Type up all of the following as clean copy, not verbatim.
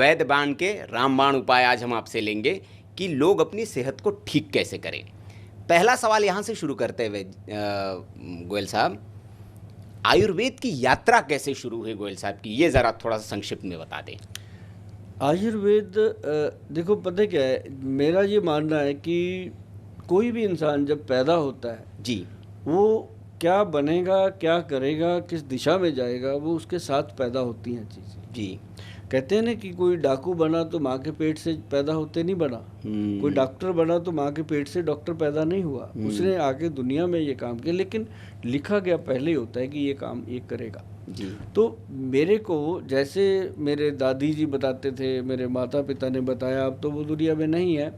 वैद्य बाण के रामबाण उपाय आज हम आपसे लेंगे कि लोग अपनी सेहत को ठीक कैसे करें। पहला सवाल यहाँ से शुरू करते हुए गोयल साहब, आयुर्वेद की यात्रा कैसे शुरू हुई गोयल साहब की, ये ज़रा थोड़ा सा संक्षिप्त में बता दें। आयुर्वेद देखो पता क्या है, मेरा ये मानना है कि कोई भी इंसान जब पैदा होता है जी, वो क्या बनेगा, क्या करेगा, किस दिशा में जाएगा, वो उसके साथ पैदा होती हैं चीज़ें। जी, कहते हैं ना कि कोई डाकू बना तो माँ के पेट से पैदा होते नहीं बना, कोई डॉक्टर बना तो माँ के पेट से डॉक्टर पैदा नहीं हुआ, उसने आके दुनिया में ये काम किया, लेकिन लिखा गया पहले ही होता है कि ये काम ये करेगा। जी। तो मेरे को जैसे मेरे दादी जी बताते थे, मेरे माता पिता ने बताया, अब तो वो दुनिया में नहीं है,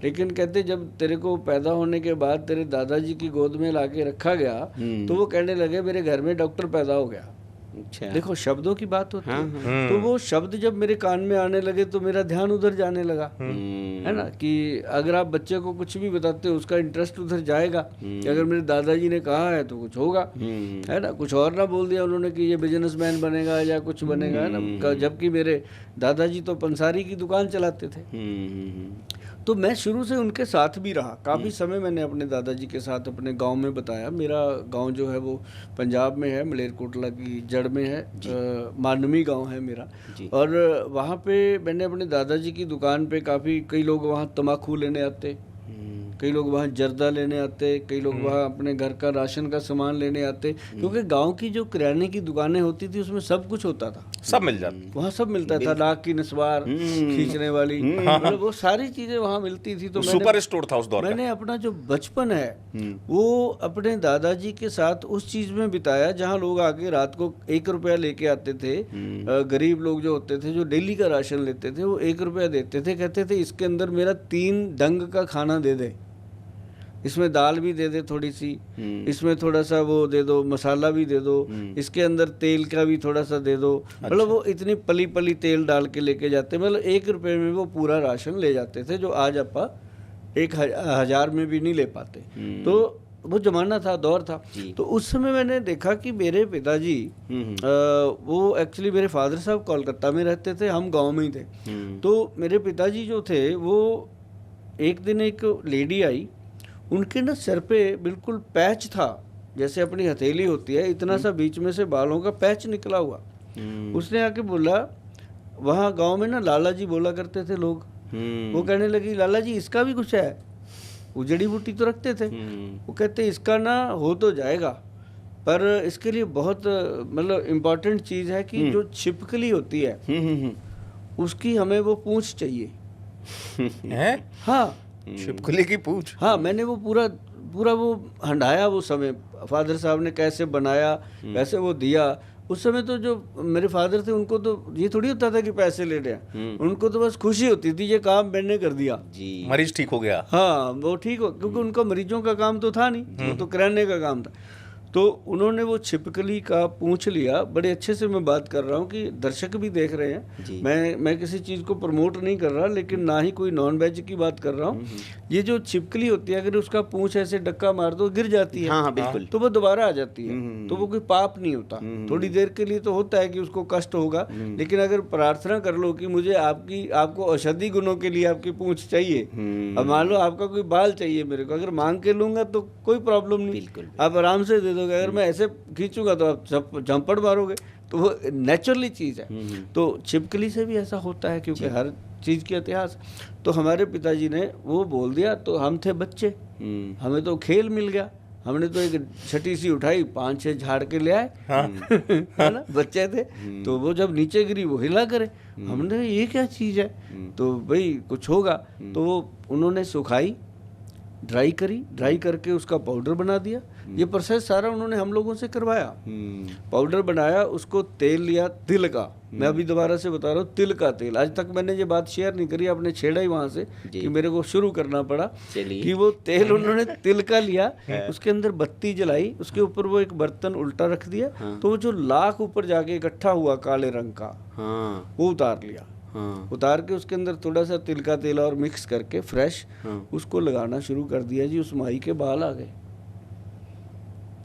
लेकिन कहते जब तेरे को पैदा होने के बाद तेरे दादाजी की गोद में लाके रखा गया तो वो कहने लगे मेरे घर में डॉक्टर पैदा हो गया। अच्छा। देखो शब्दों की बात होती हाँ, है। तो वो शब्द जब मेरे कान में आने लगे तो मेरा ध्यान उधर जाने लगा, है ना, कि अगर आप बच्चे को कुछ भी बताते हो उसका इंटरेस्ट उधर जाएगा कि अगर मेरे दादाजी ने कहा है तो कुछ होगा, है ना, कुछ और ना बोल दिया उन्होंने कि ये बिजनेसमैन बनेगा या कुछ बनेगा, है ना, जबकि मेरे दादाजी तो पंसारी की दुकान चलाते थे। तो मैं शुरू से उनके साथ भी रहा, काफ़ी समय मैंने अपने दादाजी के साथ अपने गांव में बताया। मेरा गांव जो है वो पंजाब में है, मलेरकोटला की जड़ में है, मानवी गांव है मेरा, और वहाँ पे मैंने अपने दादाजी की दुकान पे कई लोग वहाँ तम्बाकू लेने आते, कई लोग वहाँ जर्दा लेने आते, कई लोग वहाँ अपने घर का राशन का सामान लेने आते, क्योंकि गांव की जो किराने की दुकानें होती थी उसमें सब कुछ होता था, सब मिल जाता, वहाँ सब मिलता था, नाक की नसवार खींचने वाली, मतलब वो सारी चीजें वहाँ मिलती थी। तो सुपर स्टोर था उस दौर का। मैंने अपना जो बचपन है वो अपने दादाजी के साथ उस चीज में बिताया जहाँ लोग आके रात को 1 रुपया लेके आते थे, गरीब लोग जो होते थे जो डेली का राशन लेते थे वो 1 रुपया देते थे, कहते थे इसके अंदर मेरा 3 डंग का खाना दे दे, इसमें दाल भी दे दे थोड़ी सी, इसमें थोड़ा सा वो दे दो, मसाला भी दे दो, इसके अंदर तेल का भी थोड़ा सा दे दो। मतलब वो इतनी पली पली तेल डाल के लेके जाते, मतलब 1 रुपये में वो पूरा राशन ले जाते थे, जो आज अपा 1,000 में भी नहीं ले पाते। तो वो जमाना था, दौर था। तो उस समय मैंने देखा कि मेरे पिताजी वो एक्चुअली मेरे फादर साहब कोलकाता में रहते थे, हम गाँव में ही थे। तो मेरे पिताजी जो थे वो एक दिन एक लेडी आई, उनके ना सर पे बिल्कुल पैच था, जैसे अपनी हथेली होती है इतना सा बीच में से बालों का पैच निकला हुआ। उसने आके बोला, वहाँ गांव में ना लाला जी बोला करते थे लोग, वो कहने लगी लाला जी इसका भी कुछ है, वो जड़ी बूटी तो रखते थे, वो कहते इसका ना हो तो जाएगा पर इसके लिए बहुत मतलब इम्पोर्टेंट चीज़ है कि जो छिपकली होती है उसकी हमें वो पूंछ चाहिए। हैं? हाँ, छिपकली की पूंछ। हाँ, मैंने वो पूरा वो हंडाया, वो समय फादर साहब ने कैसे बनाया, कैसे वो दिया। उस समय तो जो मेरे फादर थे उनको तो ये थोड़ी होता था कि पैसे ले रहे हैं, उनको तो बस खुशी होती थी ये काम मैंने कर दिया जी, मरीज ठीक हो गया। हाँ, वो ठीक हो, क्योंकि उनका मरीजों का काम तो था नहीं, वो तो किराने का काम था। तो उन्होंने वो छिपकली का पूछ लिया, बड़े अच्छे से मैं बात कर रहा हूँ कि दर्शक भी देख रहे हैं, मैं किसी चीज़ को प्रमोट नहीं कर रहा, लेकिन ना ही कोई नॉन वेज की बात कर रहा हूँ। ये जो छिपकली होती है अगर उसका पूंछ ऐसे डक्का मार दो गिर जाती है, हाँ, बिल्कुल, तो वो दोबारा आ जाती है, तो वो कोई पाप नहीं होता। थोड़ी देर के लिए तो होता है कि उसको कष्ट होगा, लेकिन अगर प्रार्थना कर लो कि मुझे आपको औषधि गुणों के लिए आपकी पूंछ चाहिए, अब मान लो आपका कोई बाल चाहिए मेरे को, अगर मांग के लूंगा तो कोई प्रॉब्लम नहीं, आप आराम से दे दोगे। अगर मैं ऐसे खींचूंगा तो आप झंपड़ मारोगे, तो वो नेचुरली चीज़ है। तो छिपकली से भी ऐसा होता है, क्योंकि हर चीज़ की इतिहास। तो हमारे पिताजी ने वो बोल दिया, तो हम थे बच्चे, हमें तो खेल मिल गया, हमने तो एक छठी सी उठाई, 5-6 झाड़ के ले आए, है ना, बच्चे थे। तो वो जब नीचे गिरी वो हिला करे, हमने ये क्या चीज़ है, तो भाई कुछ होगा। तो वो उन्होंने सुखाई, ड्राई करी, ड्राई करके उसका पाउडर बना दिया। ये प्रोसेस सारा उन्होंने हम लोगों से करवाया। पाउडर बनाया, उसको तेल लिया तिल का, मैं अभी दोबारा से बता रहा हूँ, तिल का तेल। आज तक मैंने ये बात शेयर नहीं करी, आपने छेड़ा ही वहाँ से कि मेरे को शुरू करना पड़ा कि वो तेल उन्होंने तिल का लिया, उसके अंदर बत्ती जलाई, उसके ऊपर वो एक बर्तन उल्टा रख दिया, तो वो जो लाख ऊपर जाके इकट्ठा हुआ काले रंग का, वो उतार लिया। उतार के उसके अंदर थोड़ा सा तिल का तेल और मिक्स करके फ्रेश उसको लगाना शुरू कर दिया जी, उस माई के बाल आ गए।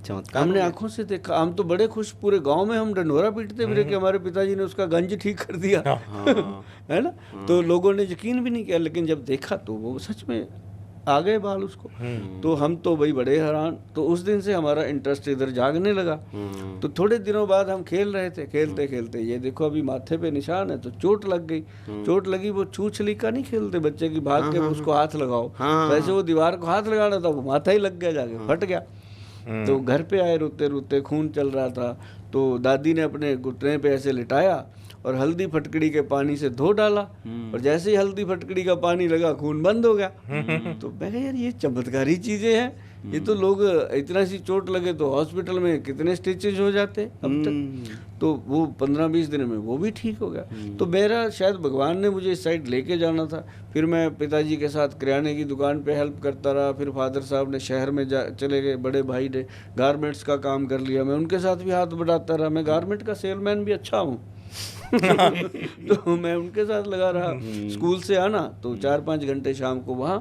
चमत्कार हमने आंखों से देखा, हम तो बड़े खुश, पूरे गांव में हम डंडोरा पीटते फिरे कि हमारे पिताजी ने उसका गंज ठीक कर दिया। है ना। तो लोगों ने यकीन भी नहीं किया, लेकिन जब देखा तो वो सच में आ गए बाल उसको। तो हम तो भाई बड़े हैरान। तो उस दिन से हमारा इंटरेस्ट इधर जागने लगा। तो थोड़े दिनों बाद हम खेल रहे थे, खेलते खेलते ये देखो अभी माथे पे निशान है, तो चोट लग गई। चोट लगी, वो छूछली का नहीं खेलते बच्चे की, भाग के उसको हाथ लगाओ, वैसे वो दीवार को हाथ लगाना था, वो माथा ही लग गया, जाके फट गया। तो घर पे आए रोते रोते, खून चल रहा था। तो दादी ने अपने घुटने पे ऐसे लिटाया और हल्दी फटकड़ी के पानी से धो डाला, और जैसे ही हल्दी फटकड़ी का पानी लगा खून बंद हो गया। तो मैं कहा यार ये चमत्कारी चीजें हैं, ये तो लोग इतना सी चोट लगे तो हॉस्पिटल में कितने स्टिचेज हो जाते अब तक। तो वो 15-20 दिन में वो भी ठीक हो गया। तो मेरा शायद भगवान ने मुझे इस साइड लेके जाना था। फिर मैं पिताजी के साथ किराने की दुकान पे हेल्प करता रहा। फिर फादर साहब ने शहर में चले गए, बड़े भाई ने गारमेंट्स का काम कर लिया, मैं उनके साथ भी हाथ बढ़ाता रहा। मैं गारमेंट का सेलमैन भी अच्छा हूँ। तो मैं उनके साथ लगा रहा। स्कूल से आना तो 4-5 घंटे शाम को वहाँ,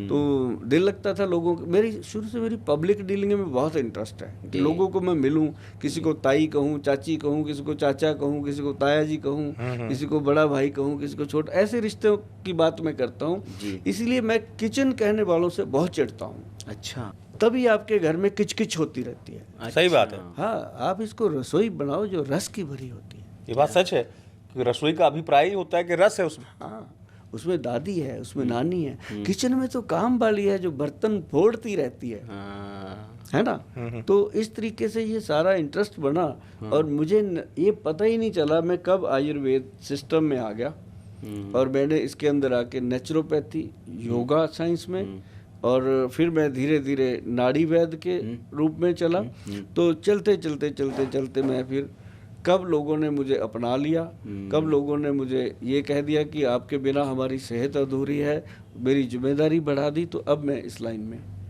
तो दिल लगता था लोगों को। मेरी शुरू से मेरी पब्लिक डीलिंग में बहुत इंटरेस्ट है कि लोगों को मैं मिलूं, किसी को ताई कहूँ, चाची कहूँ, किसी को चाचा कहूँ, किसी को ताया जी कहूँ, किसी को बड़ा भाई कहूँ, किसी को छोटा, ऐसे रिश्तों की बात मैं करता हूँ। इसलिए मैं किचन कहने वालों से बहुत चिढ़ता हूँ। अच्छा, तभी आपके घर में किचकिच होती रहती है। सही बात है, हाँ, आप इसको रसोई बनाओ जो रस की भरी होती है। ये बात सच है कि रसोई का अभिप्राय ही होता है कि रस है उसमें। हाँ, उसमें दादी है, उसमें नानी है। किचन में तो काम वाली है जो बर्तन फोड़ती रहती है ना। तो इस तरीके से ये सारा इंटरेस्ट बना, और मुझे ये पता ही नहीं चला मैं कब आयुर्वेद सिस्टम में आ गया। और मैंने इसके अंदर आके नेचुरोपैथी, योगा साइंस में, और फिर मैं धीरे धीरे नाड़ी वैद्य के रूप में चला। तो चलते चलते चलते चलते मैं फिर कब लोगों ने मुझे अपना लिया, कब लोगों ने मुझे ये कह दिया कि आपके बिना हमारी सेहत अधूरी है, मेरी जिम्मेदारी बढ़ा दी, तो अब मैं इस लाइन में